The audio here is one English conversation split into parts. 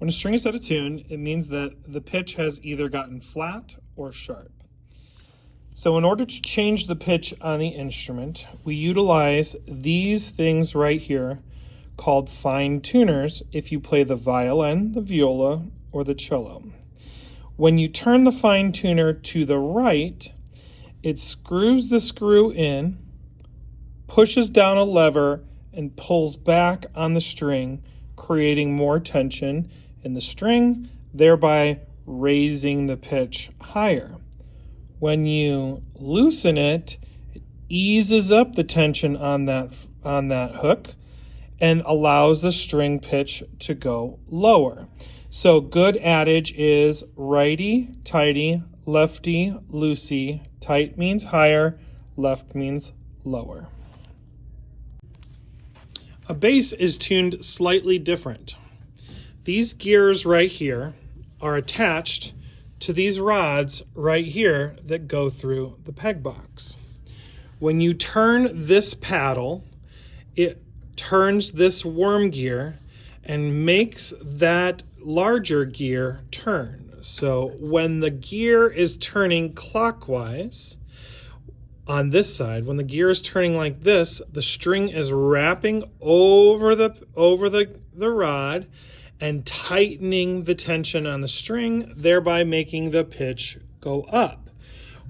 When a string is out of tune, it means that the pitch has either gotten flat or sharp. So in order to change the pitch on the instrument, we utilize these things right here called fine tuners if you play the violin, the viola, or the cello. When you turn the fine tuner to the right, it screws the screw in, pushes down a lever, and pulls back on the string, creating more tension in the string, thereby raising the pitch higher. When you loosen it, it eases up the tension on that hook and allows the string pitch to go lower. So good adage is righty, tighty, lefty, loosey. Tight means higher, left means lower. A bass is tuned slightly different. These gears right here are attached to these rods right here that go through the peg box. When you turn this paddle, it turns this worm gear and makes that larger gear turn. So when the gear is turning clockwise on this side, when the gear is turning like this, the string is wrapping over the rod and tightening the tension on the string, thereby making the pitch go up.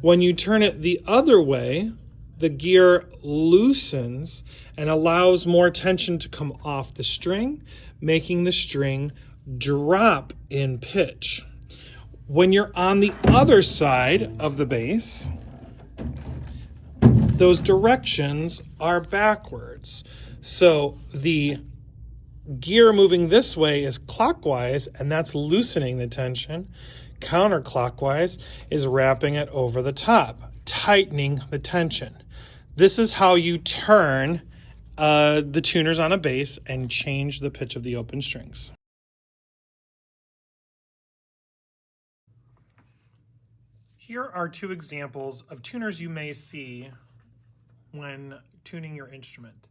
When you turn it the other way, the gear loosens and allows more tension to come off the string, making the string drop in pitch. When you're on the other side of the bass, those directions are backwards. So the gear moving this way is clockwise, and that's loosening the tension. Counterclockwise is wrapping it over the top, tightening the tension. This is how you turn the tuners on a bass and change the pitch of the open strings. Here are two examples of tuners you may see when tuning your instrument.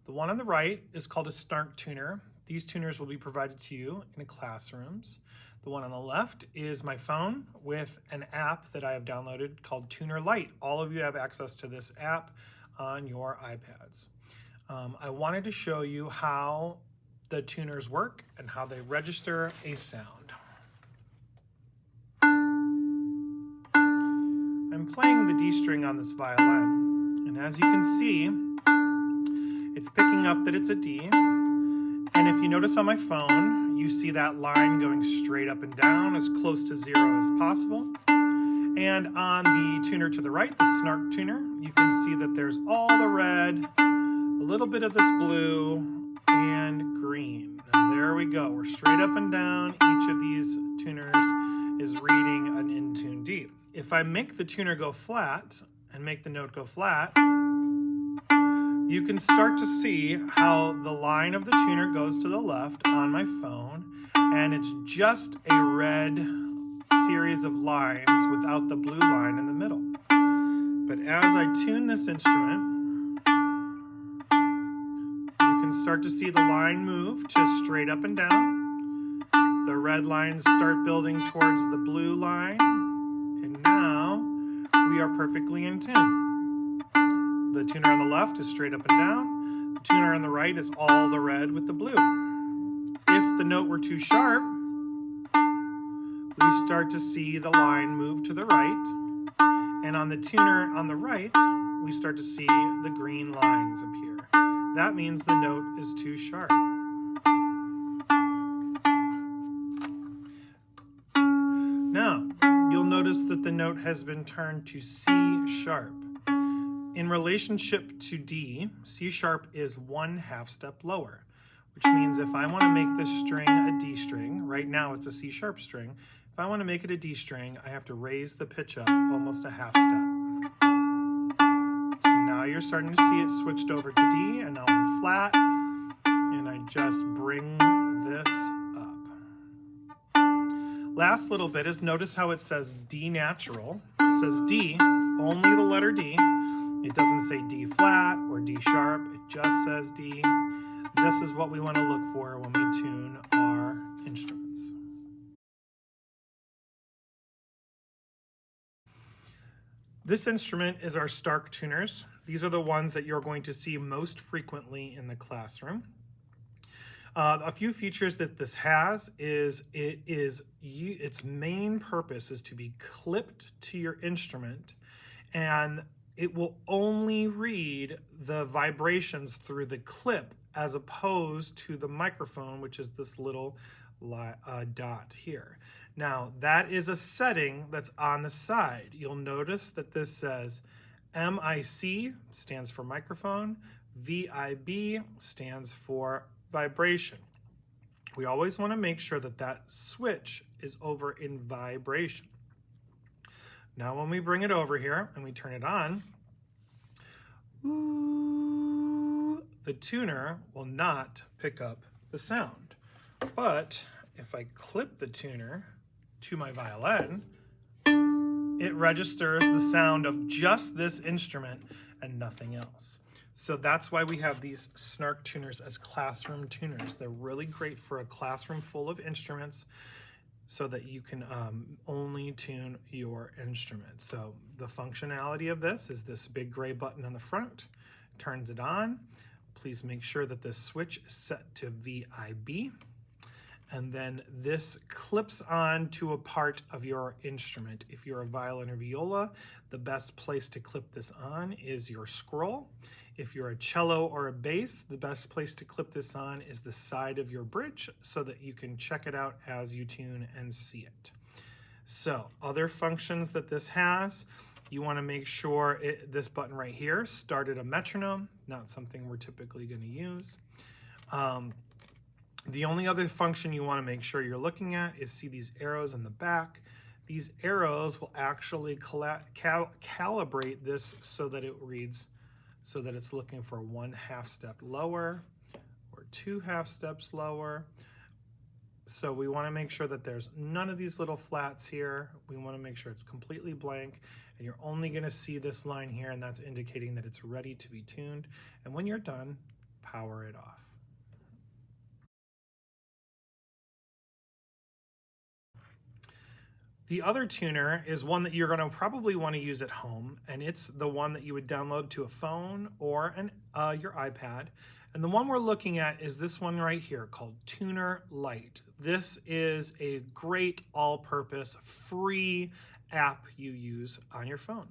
The one on the right is called a Snark tuner. These tuners will be provided to you in classrooms. The one on the left is my phone with an app that I have downloaded called Tuner Lite. All of you have access to this app on your iPads. I wanted to show you how the tuners work and how they register a sound. I'm playing the D string on this violin, and as you can see, it's picking up that it's a D. And if you notice on my phone, you see that line going straight up and down as close to zero as possible. And on the tuner to the right, the Snark tuner, you can see that there's all the red, a little bit of this blue, and green. And there we go. We're straight up and down. Each of these tuners is reading an in-tune D. If I make the tuner go flat and make the note go flat, you can start to see how the line of the tuner goes to the left on my phone, and it's just a red series of lines without the blue line in the middle. But as I tune this instrument, you can start to see the line move to straight up and down. The red lines start building towards the blue line, and now we are perfectly in tune. The tuner on the left is straight up and down. The tuner on the right is all the red with the blue. If the note were too sharp, we start to see the line move to the right. And on the tuner on the right, we start to see the green lines appear. That means the note is too sharp. Now, you'll notice that the note has been turned to C sharp. In relationship to D, C sharp is 1/2 step lower, which means if I want to make this string a D string, right now it's a C sharp string, if I want to make it a D string, I have to raise the pitch up almost a 1/2 step. So now you're starting to see it switched over to D, and now I'm flat, and I just bring this up. Last little bit is notice how it says D natural. It says D, only the letter D. It doesn't say D flat or D sharp, it just says D. This is what we want to look for when we tune our instruments. This instrument is our Snark tuners. These are the ones that you're going to see most frequently in the classroom. A few features that this has is its main purpose is to be clipped to your instrument, and it will only read the vibrations through the clip as opposed to the microphone, which is this little dot here. Now, that is a setting that's on the side. You'll notice that this says MIC stands for microphone, VIB stands for vibration. We always want to make sure that that switch is over in vibration. Now when we bring it over here and we turn it on, ooh, the tuner will not pick up the sound. But if I clip the tuner to my violin, it registers the sound of just this instrument and nothing else. So that's why we have these Snark tuners as classroom tuners. They're really great for a classroom full of instruments so that you can only tune your instrument. So the functionality of this is this big gray button on the front, turns it on. Please make sure that this switch is set to VIB. And then this clips on to a part of your instrument. If you're a violin or viola, the best place to clip this on is your scroll. If you're a cello or a bass, the best place to clip this on is the side of your bridge so that you can check it out as you tune and see it. So other functions that this has, you want to make sure this button right here started a metronome, not something we're typically going to use. The only other function you want to make sure you're looking at is see these arrows in the back. These arrows will actually calibrate this so that it reads, so that it's looking for 1/2 step lower or 2/2 steps lower. So we want to make sure that there's none of these little flats here. We want to make sure it's completely blank, and you're only going to see this line here, and that's indicating that it's ready to be tuned. And when you're done, power it off. The other tuner is one that you're going to probably want to use at home, and it's the one that you would download to a phone or your iPad. And the one we're looking at is this one right here called Tuner Lite. This is a great all-purpose free app you use on your phone.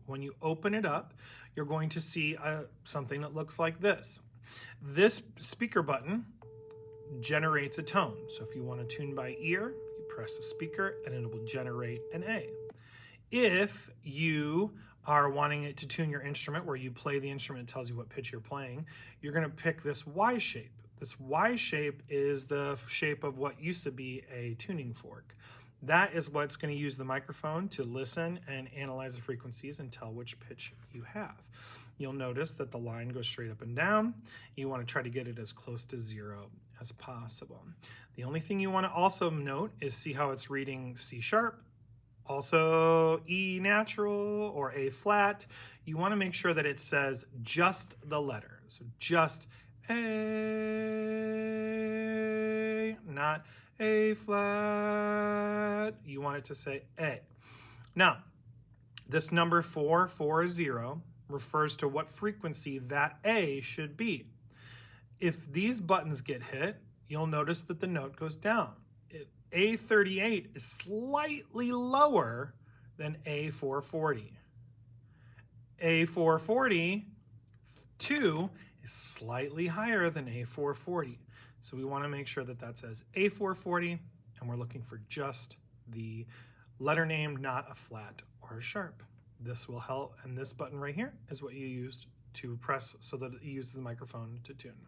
When you open it up, you're going to see something that looks like this. This speaker button generates a tone. So if you want to tune by ear, press the speaker and it will generate an A. If you are wanting it to tune your instrument, where you play the instrument, it tells you what pitch you're playing, you're going to pick this Y shape. This Y shape is the shape of what used to be a tuning fork. That is what's going to use the microphone to listen and analyze the frequencies and tell which pitch you have. You'll notice that the line goes straight up and down. You want to try to get it as close to 0 as possible. The only thing you want to also note is see how it's reading C sharp, also E natural or A flat. You want to make sure that it says just the letter. So just A, not A flat. You want it to say A. Now, this number 440 refers to what frequency that A should be. If these buttons get hit, you'll notice that the note goes down. A38 is slightly lower than A440. A442 is slightly higher than A440. So we want to make sure that that says A440, and we're looking for just the letter name, not a flat or a sharp. This will help, and this button right here is what you used to press so that it uses the microphone to tune.